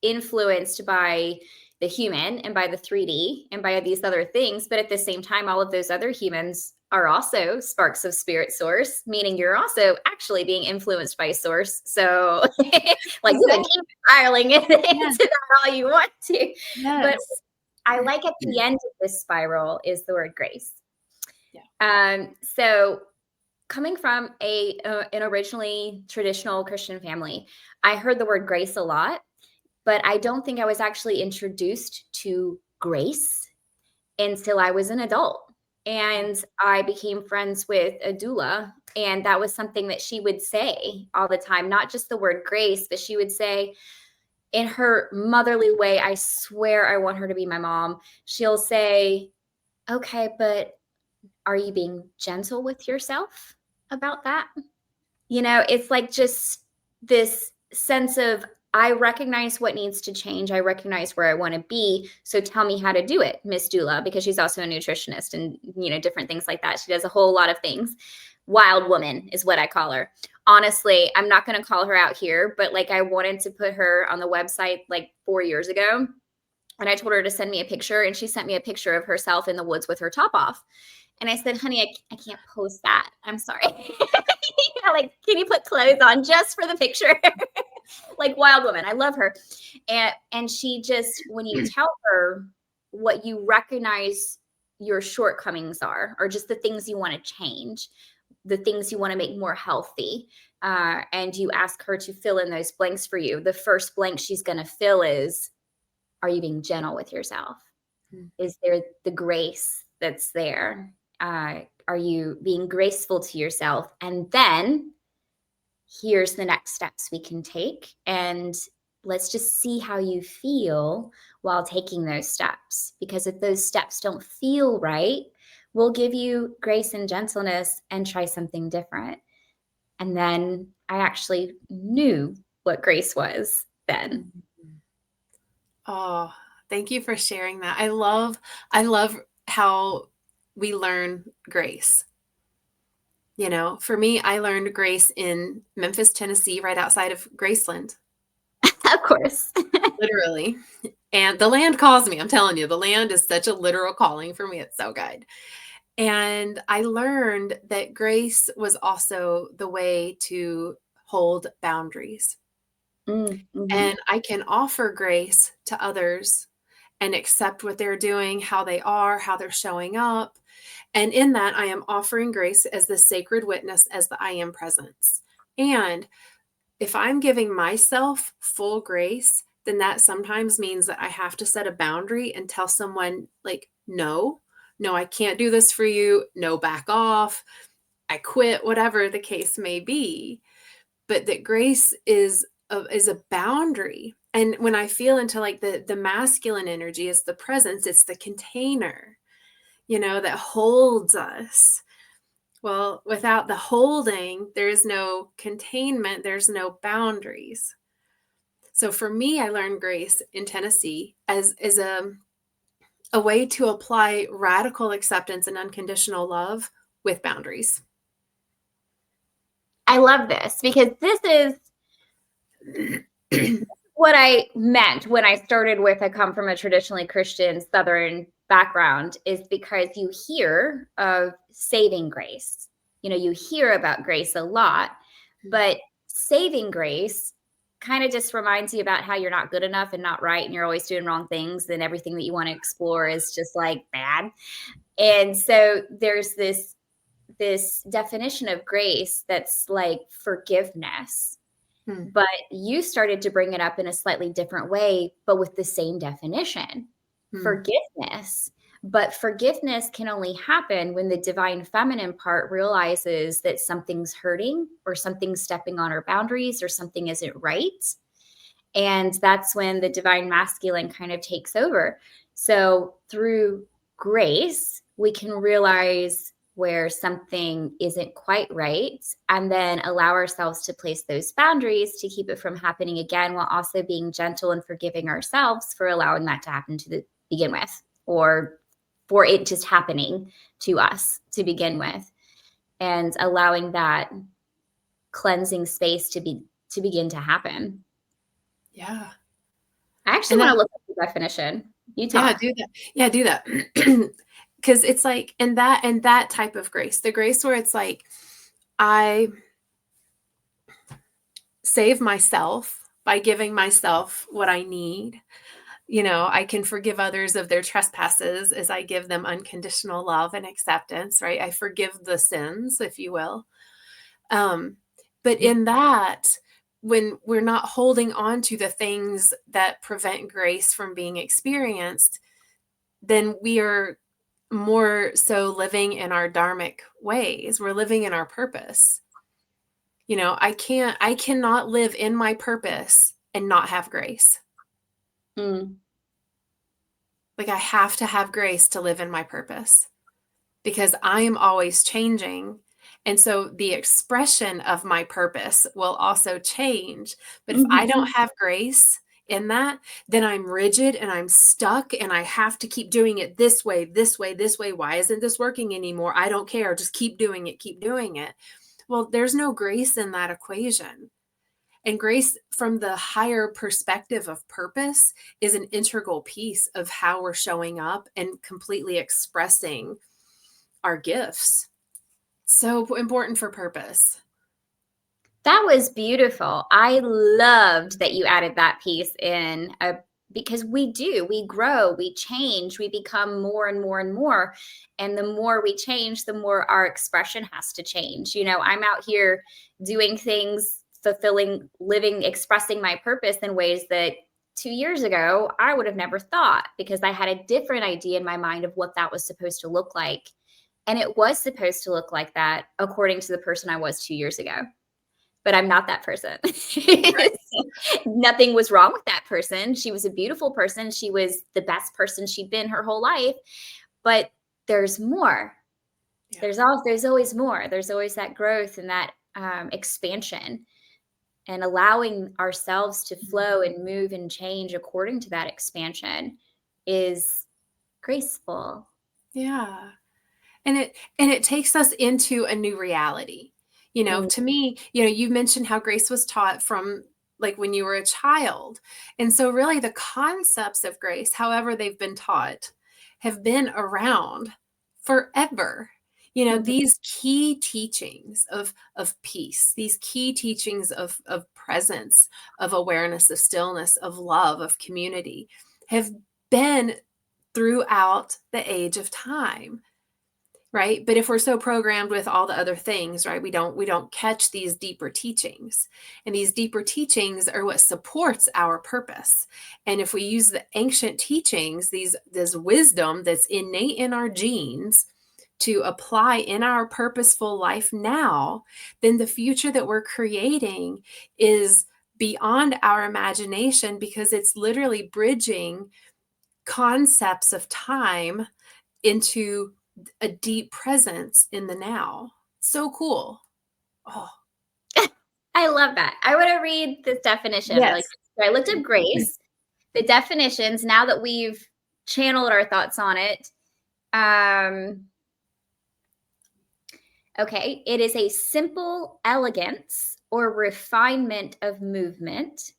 influenced by the human and by the 3D and by these other things. But at the same time, all of those other humans are also sparks of spirit source, meaning you're also actually being influenced by source. So like you can keep spiraling into that all you want to. Yes. But I like at the end of this spiral is the word grace. Yeah. So coming from an originally traditional Christian family, I heard the word grace a lot, but I don't think I was actually introduced to grace until I was an adult. And I became friends with a doula, and that was something that she would say all the time, not just the word grace, but she would say in her motherly way, I swear I want her to be my mom. She'll say, okay, but are you being gentle with yourself about that? It's like just this sense of, I recognize what needs to change. I recognize where I want to be. So tell me how to do it, Miss Doula, because she's also a nutritionist and, different things like that. She does a whole lot of things. Wild woman is what I call her. Honestly, I'm not going to call her out here, but like I wanted to put her on the website like 4 years ago. And I told her to send me a picture, and she sent me a picture of herself in the woods with her top off. And I said, honey, I can't post that. I'm sorry. Like, can you put clothes on just for the picture? Like wild woman. I love her. And she just, when you tell her what you recognize your shortcomings are, or just the things you want to change, the things you want to make more healthy, and you ask her to fill in those blanks for you, the first blank she's going to fill is, are you being gentle with yourself? Is there the grace that's there? Are you being graceful to yourself? And then here's the next steps we can take. And let's just see how you feel while taking those steps. Because if those steps don't feel right, we'll give you grace and gentleness and try something different. And then I actually knew what grace was then. Oh, thank you for sharing that. I love how we learn grace. You know, for me, I learned grace in Memphis, Tennessee, right outside of Graceland. Of course. Literally. And the land calls me. I'm telling you, the land is such a literal calling for me. It's so good. And I learned that grace was also the way to hold boundaries. Mm-hmm. And I can offer grace to others and accept what they're doing, how they are, how they're showing up. And in that, I am offering grace as the sacred witness, as the I am presence. And if I'm giving myself full grace, then that sometimes means that I have to set a boundary and tell someone, like, no, I can't do this for you. No, back off. I quit, whatever the case may be. But that grace is a boundary. And when I feel into like the masculine energy, is the presence, it's the container, you know, that holds us. Well, without the holding, there's no containment, there's no boundaries. So for me, I learned grace in Tennessee as a way to apply radical acceptance and unconditional love with boundaries. I love this because this is what I meant when I started with I come from a traditionally Christian Southern background, is because you hear of saving grace. You know, you hear about grace a lot, but saving grace kind of just reminds you about how you're not good enough and not right and you're always doing wrong things and everything that you want to explore is just like bad. And so there's this definition of grace that's like forgiveness. But you started to bring it up in a slightly different way, but with the same definition, forgiveness. But forgiveness can only happen when the divine feminine part realizes that something's hurting or something's stepping on her boundaries or something isn't right. And that's when the divine masculine kind of takes over. So through grace, we can realize where something isn't quite right and then allow ourselves to place those boundaries to keep it from happening again, while also being gentle and forgiving ourselves for allowing that to happen to begin with, or for it just happening to us to begin with, and allowing that cleansing space to begin to happen. Yeah. I actually want to look up the definition. You talk. Yeah, do that. Yeah, do that. Because it's like, and that type of grace, the grace where it's like, I save myself by giving myself what I need. You know, I can forgive others of their trespasses as I give them unconditional love and acceptance, right? I forgive the sins, if you will. But in that, when we're not holding on to the things that prevent grace from being experienced, then we are more so living in our dharmic ways. We're living in our purpose. You know, I cannot live in my purpose and not have grace. Like, I have to have grace to live in my purpose because I am always changing. And so the expression of my purpose will also change. But if I don't have grace in that, then I'm rigid and I'm stuck and I have to keep doing it this way, this way, this way. Why isn't this working anymore? I don't care. Just keep doing it, keep doing it. Well, there's no grace in that equation. And grace from the higher perspective of purpose is an integral piece of how we're showing up and completely expressing our gifts. So important for purpose. That was beautiful. I loved that you added that piece in, because we grow, we change, we become more and more and more. And the more we change, the more our expression has to change. You know, I'm out here doing things, fulfilling, living, expressing my purpose in ways that 2 years ago, I would have never thought, because I had a different idea in my mind of what that was supposed to look like. And it was supposed to look like that according to the person I was 2 years ago. But I'm not that person. Right. Nothing was wrong with that person. She was a beautiful person. She was the best person she'd been her whole life. But there's more. Yeah. There's always more. There's always that growth and that expansion, and allowing ourselves to flow and move and change according to that expansion is graceful. Yeah. And it takes us into a new reality. To me, you mentioned how grace was taught from like when you were a child. And so really the concepts of grace, however they've been taught, have been around forever. These key teachings of peace, these key teachings of presence, of awareness, of stillness, of love, of community, have been throughout the age of time. Right. But if we're so programmed with all the other things, right, we don't catch these deeper teachings. And these deeper teachings are what supports our purpose. And if we use the ancient teachings, this wisdom that's innate in our genes to apply in our purposeful life now, then the future that we're creating is beyond our imagination, because it's literally bridging concepts of time into a deep presence in the now. So cool. Oh, I love that. I want to read this definition. yes. Like, I looked up grace, the definitions, now that we've channeled our thoughts on it. Okay, it is a simple elegance or refinement of movement.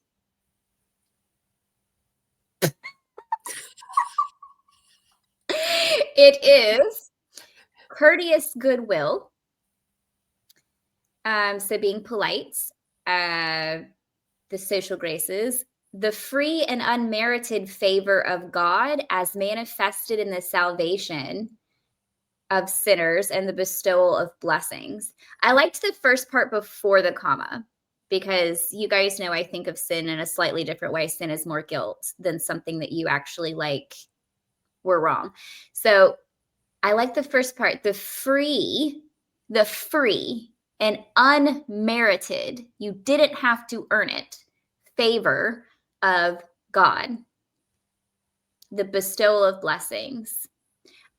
It is courteous goodwill. So being polite, the social graces, the free and unmerited favor of God as manifested in the salvation of sinners and the bestowal of blessings. I liked the first part before the comma, because you guys know I think of sin in a slightly different way. Sin is more guilt than something that you actually were wrong. So I like the first part, the free and unmerited, you didn't have to earn it, favor of God, the bestowal of blessings.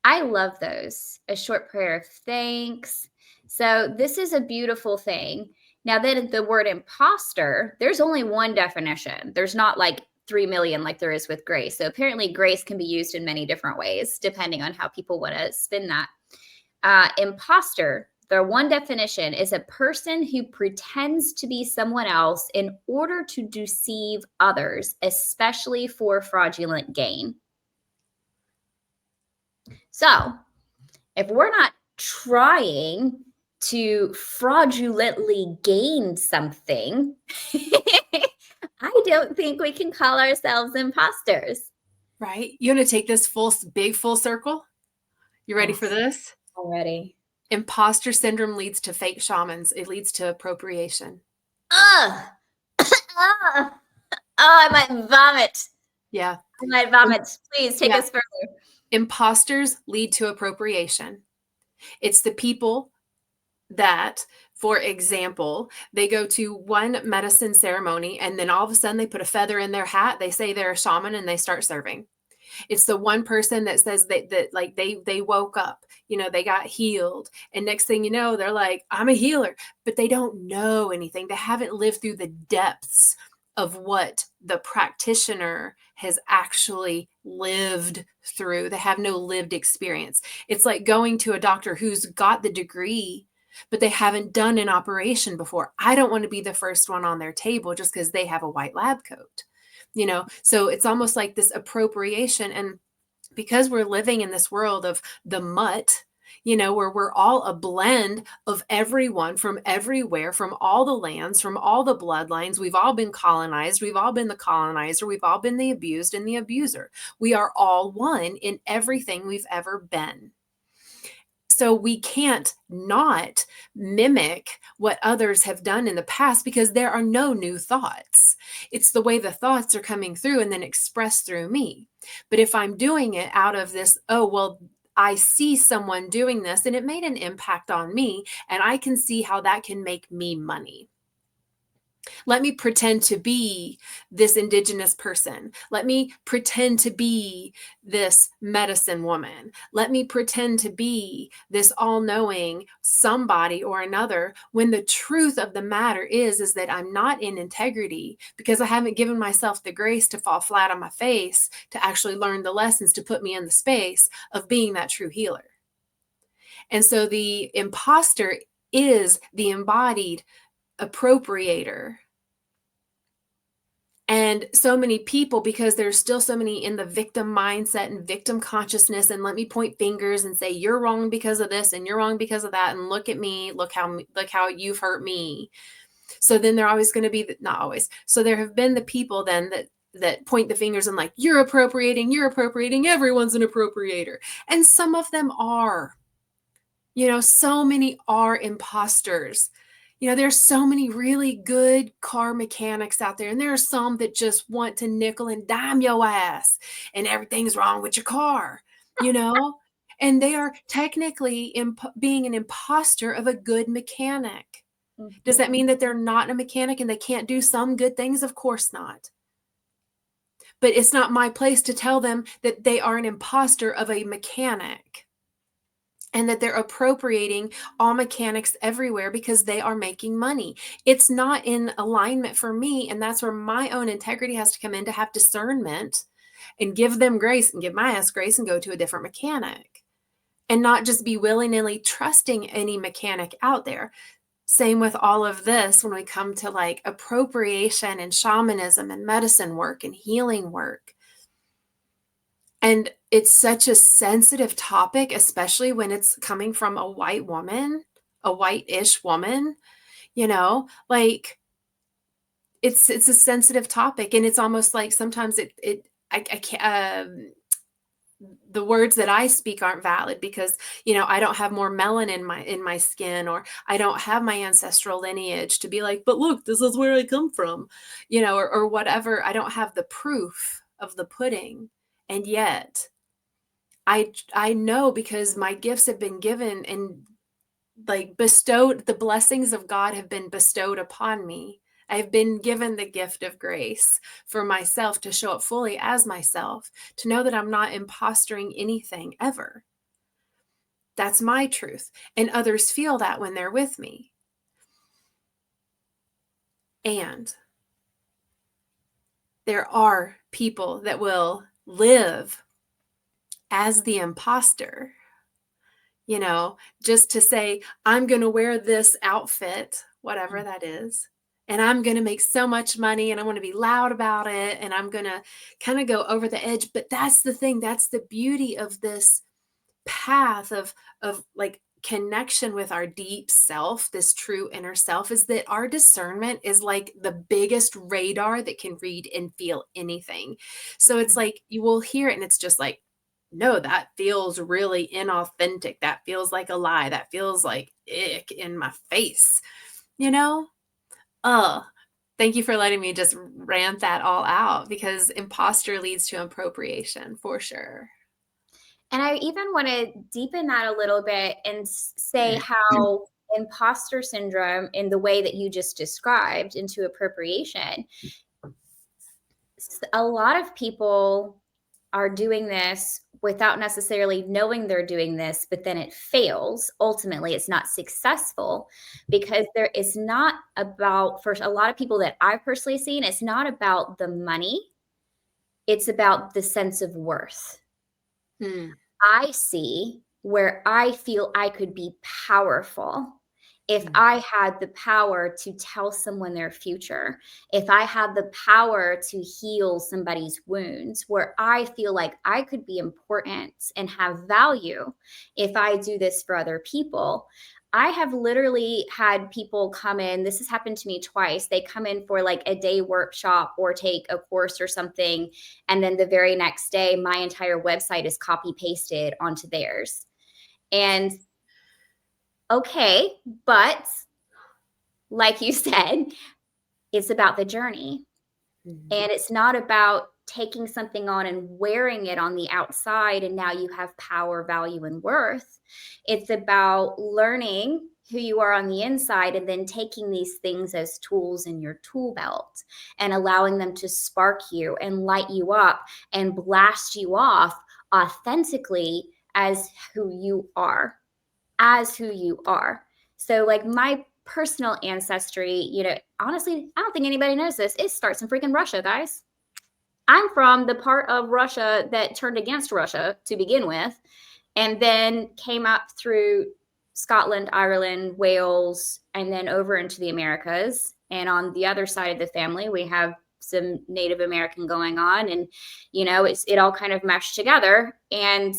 I love those. A short prayer of thanks. So this is a beautiful thing. Now then, the word imposter, there's only one definition. There's not like 3 million like there is with grace. So apparently grace can be used in many different ways, depending on how people want to spin that. Imposter, the one definition, is a person who pretends to be someone else in order to deceive others, especially for fraudulent gain. So if we're not trying to fraudulently gain something, I don't think we can call ourselves imposters. Right. You want to take this big full circle? You ready for this? I'm ready. Imposter syndrome leads to fake shamans. It leads to appropriation. Oh, I might vomit. Yeah. I might vomit. Please take us further. Imposters lead to appropriation. It's the people that, for example, they go to one medicine ceremony and then all of a sudden they put a feather in their hat. They say they're a shaman and they start serving. It's the one person that says that like they woke up, they got healed. And next thing you know, they're like, I'm a healer, but they don't know anything. They haven't lived through the depths of what the practitioner has actually lived through. They have no lived experience. It's like going to a doctor who's got the degree, but they haven't done an operation before. I don't want to be the first one on their table just because they have a white lab coat. So it's almost like this appropriation. And because we're living in this world of the mutt, where we're all a blend of everyone from everywhere, from all the lands, from all the bloodlines, we've all been colonized, we've all been the colonizer, we've all been the abused and the abuser. We are all one in everything we've ever been. So we can't not mimic what others have done in the past, because there are no new thoughts. It's the way the thoughts are coming through and then expressed through me. But if I'm doing it out of this, oh, well, I see someone doing this and it made an impact on me, and I can see how that can make me money. Let me pretend to be this indigenous person. Let me pretend to be this medicine woman. Let me pretend to be this all-knowing somebody or another, when the truth of the matter is that I'm not in integrity, because I haven't given myself the grace to fall flat on my face, to actually learn the lessons to put me in the space of being that true healer. And so the imposter is the embodied appropriator. And so many people, because there's still so many in the victim mindset and victim consciousness, and let me point fingers and say, you're wrong because of this and you're wrong because of that. And look at me, look how you've hurt me. So then they're always going to be, not always. So there have been the people then that point the fingers and like, you're appropriating, everyone's an appropriator. And some of them are, so many are imposters. There's so many really good car mechanics out there, and there are some that just want to nickel and dime your ass and everything's wrong with your car, and they are technically being an imposter of a good mechanic. Mm-hmm. Does that mean that they're not a mechanic and they can't do some good things? Of course not. But it's not my place to tell them that they are an imposter of a mechanic and that they're appropriating all mechanics everywhere because they are making money. It's not in alignment for me. And that's where my own integrity has to come in, to have discernment and give them grace and give my ass grace and go to a different mechanic and not just be willy-nilly trusting any mechanic out there. Same with all of this when we come to like appropriation and shamanism and medicine work and healing work. And it's such a sensitive topic, especially when it's coming from a white woman, a white-ish woman, like it's a sensitive topic. And it's almost like sometimes I can't, the words that I speak aren't valid because, I don't have more melanin in my skin, or I don't have my ancestral lineage to be like, but look, this is where I come from, or whatever. I don't have the proof of the pudding. And yet I know, because my gifts have been given and like bestowed, the blessings of God have been bestowed upon me. I've been given the gift of grace for myself to show up fully as myself, to know that I'm not impostoring anything ever. That's my truth. And others feel that when they're with me. And there are people that will live as the imposter, just to say, I'm going to wear this outfit, whatever that is, and I'm going to make so much money, and I want to be loud about it, and I'm going to kind of go over the edge. But that's the thing. That's the beauty of this path of like connection with our deep self, this true inner self, is that our discernment is like the biggest radar that can read and feel anything. So it's like you will hear it and it's just like, no, that feels really inauthentic. That feels like a lie. That feels like ick in my face, Thank you for letting me just rant that all out, because imposter leads to appropriation for sure. And I even want to deepen that a little bit and say how imposter syndrome, in the way that you just described, into appropriation, a lot of people are doing this without necessarily knowing they're doing this, but then it fails. Ultimately, it's not successful because there is not about, for a lot of people that I've personally seen, it's not about the money. It's about the sense of worth. I see where I feel I could be powerful if I had the power to tell someone their future, if I had the power to heal somebody's wounds, where I feel like I could be important and have value if I do this for other people. I have literally had people come in. This has happened to me twice. They come in for like a day workshop or take a course or something. And then the very next day, my entire website is copy pasted onto theirs. And okay, but like you said, it's about the journey. And it's not about taking something on and wearing it on the outside and now you have power, value, and worth. It's about learning who you are on the inside and then taking these things as tools in your tool belt and allowing them to spark you and light you up and blast you off authentically as who you are. So like my personal ancestry, honestly, I don't think anybody knows this. It starts in freaking Russia, guys. I'm from the part of Russia that turned against Russia to begin with. and then came up through Scotland, Ireland, Wales, and then over into the Americas. And on the other side of the family, we have some Native American going on, and it all kind of meshed together. And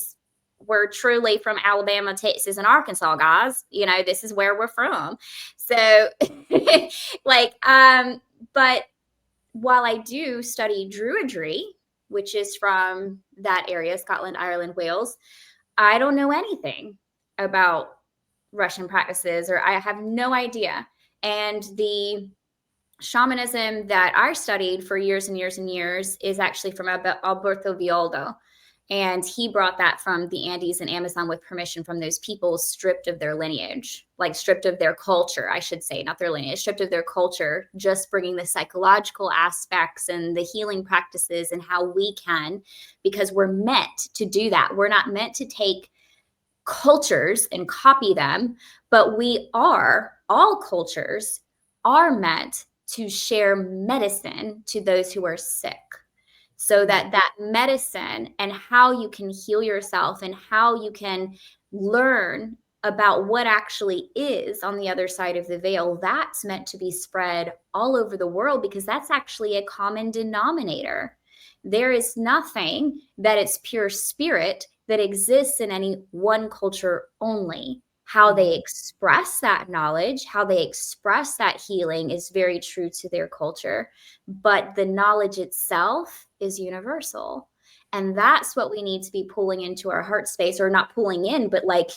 we're truly from Alabama, Texas, and Arkansas, guys. This is where we're from. So, but while I do study Druidry, which is from that area, Scotland, Ireland, Wales, I don't know anything about Russian practices, or I have no idea. And the shamanism that I studied for years and years and years is actually from Alberto Villoldo. And he brought that from the Andes and Amazon with permission from those people, stripped of their lineage, like stripped of their culture, I should say, not their lineage, stripped of their culture, just bringing the psychological aspects and the healing practices and how we can, because we're meant to do that. We're not meant to take cultures and copy them, but all cultures are meant to share medicine to those who are sick, so that medicine and how you can heal yourself and how you can learn about what actually is on the other side of the veil, that's meant to be spread all over the world, because that's actually a common denominator. There is nothing that is pure spirit that exists in any one culture only. How they express that knowledge, how they express that healing is very true to their culture, but the knowledge itself is universal. And that's what we need to be pulling into our heart space, or not pulling in, but like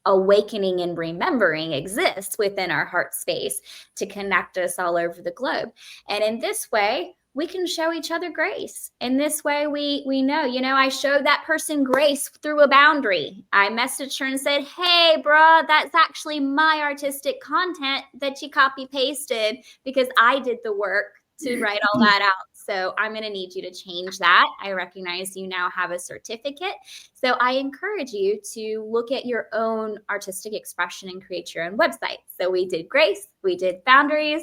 awakening and remembering exists within our heart space to connect us all over the globe. And in this way, we can show each other grace. In this way, we know, I showed that person grace through a boundary. I messaged her and said, hey, bruh, that's actually my artistic content that you copy pasted, because I did the work to write all that out. So I'm going to need you to change that. I recognize you now have a certificate. So I encourage you to look at your own artistic expression and create your own website. So we did grace, we did boundaries,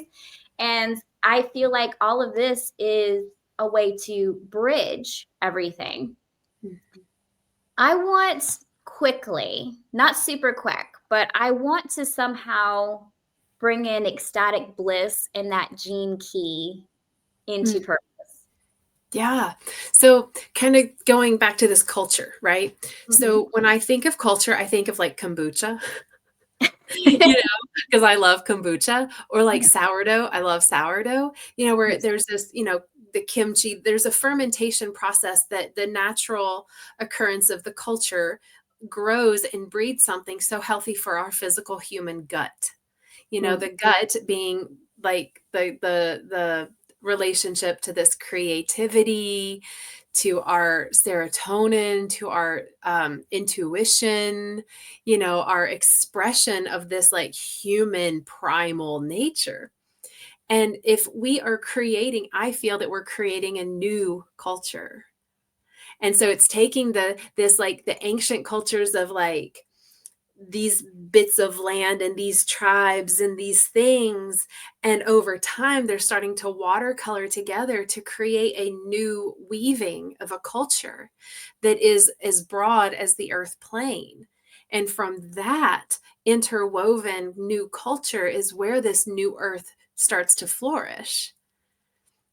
and I feel like all of this is a way to bridge everything. I want quickly, not super quick, but I want to somehow bring in ecstatic bliss and that gene key into purpose. Yeah. So kind of going back to this culture, right? So when I think of culture, I think of like kombucha, because I love kombucha, or like sourdough. I love sourdough, where there's this, the kimchi, there's a fermentation process that the natural occurrence of the culture grows and breeds something so healthy for our physical human gut. The gut being like the relationship to this creativity, to our serotonin, to our intuition, our expression of this like human primal nature. And if we are creating, I feel that we're creating a new culture. And so it's taking the ancient cultures of like these bits of land and these tribes and these things. And over time, they're starting to watercolor together to create a new weaving of a culture that is as broad as the earth plane. And from that interwoven new culture is where this new earth starts to flourish.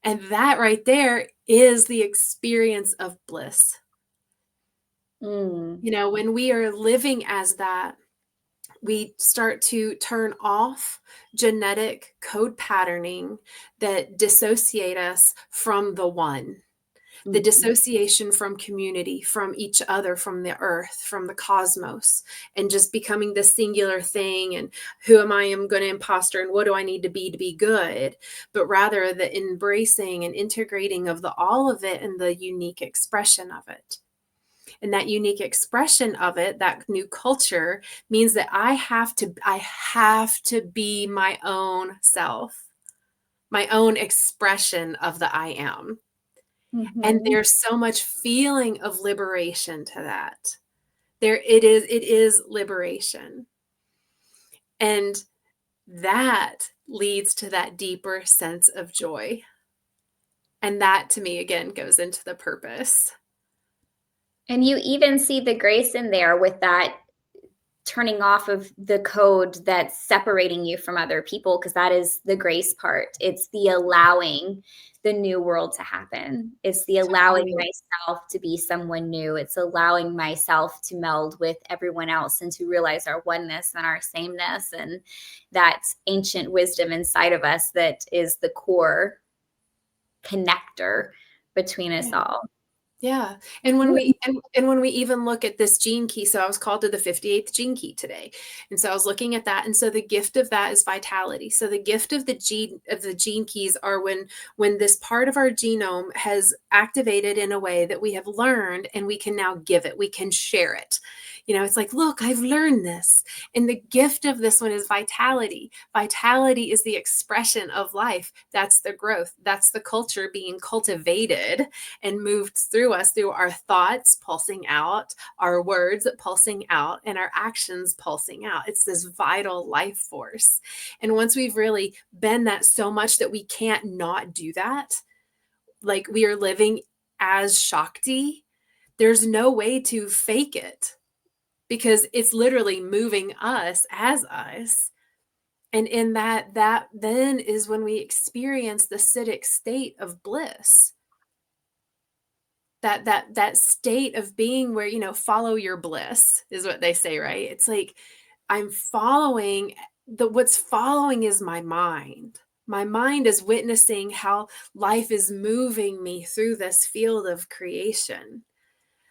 And that right there is the experience of bliss. When we are living as that, we start to turn off genetic code patterning that dissociate us from the one, the dissociation from community, from each other, from the earth, from the cosmos, and just becoming this singular thing. And who am I? I'm going to imposter, and what do I need to be good? But rather the embracing and integrating of the all of it and the unique expression of it. And that unique expression of it, that new culture, means that I have to be my own self, my own expression of the I am. And there's so much feeling of liberation to that. It is liberation. And that leads to that deeper sense of joy. And that to me, again, goes into the purpose. And you even see the grace in there with that turning off of the code that's separating you from other people, because that is the grace part. It's the allowing the new world to happen. It's the allowing myself to be someone new. It's allowing myself to meld with everyone else and to realize our oneness and our sameness and that ancient wisdom inside of us that is the core connector between us all. Yeah. And when we when we even look at this gene key, so I was called to the 58th gene key today. And so I was looking at that. And so the gift of that is vitality. So the gift of the gene keys are when this part of our genome has activated in a way that we have learned, and we can now give it, we can share it. It's like, look, I've learned this. And the gift of this one is vitality. Vitality is the expression of life. That's the growth. That's the culture being cultivated and moved through us, through our thoughts pulsing out, our words pulsing out, and our actions pulsing out. It's this vital life force. And once we've really been that so much that we can't not do that, like we are living as Shakti, there's no way to fake it, because it's literally moving us as us. And in that then is when we experience the Siddhic state of bliss. That state of being where, follow your bliss is what they say, right? It's like I'm following what's following is my mind. My mind is witnessing how life is moving me through this field of creation.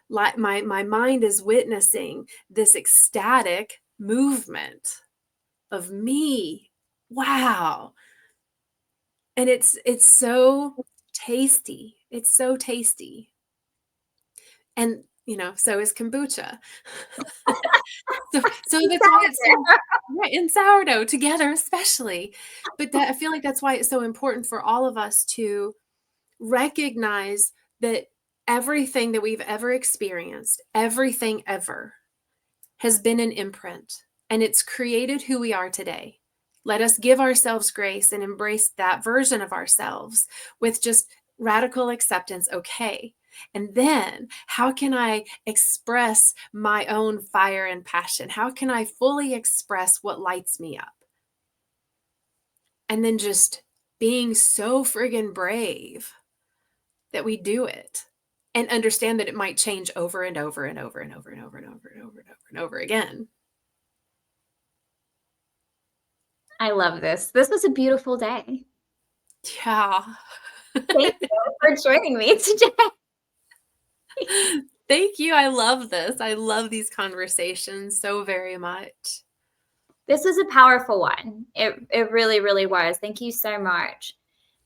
Like my mind is witnessing this ecstatic movement of me. Wow. And it's so tasty. It's so tasty. And so is kombucha. so that's why it's right, and sourdough together especially. But I feel like that's why it's so important for all of us to recognize that everything that we've ever experienced, everything ever, has been an imprint, and it's created who we are today. Let us give ourselves grace and embrace that version of ourselves with just radical acceptance. Okay. And then how can I express my own fire and passion? How can I fully express what lights me up? And then just being so friggin' brave that we do it, and understand that it might change over and over and over and over and over and over and over and over and over again. I love this. This was a beautiful day. Yeah. Thank you for joining me today. Thank you. I love this. I love these conversations so very much. This was a powerful one. It really, really was. Thank you so much.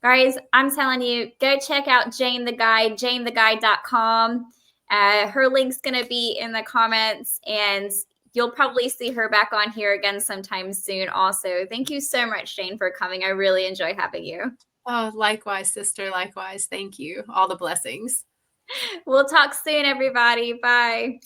Guys, I'm telling you, go check out Jane the Guide, janetheguide.com. Her link's going to be in the comments, and you'll probably see her back on here again sometime soon also. Thank you so much, Jane, for coming. I really enjoy having you. Oh, likewise, sister. Likewise. Thank you. All the blessings. We'll talk soon, everybody. Bye.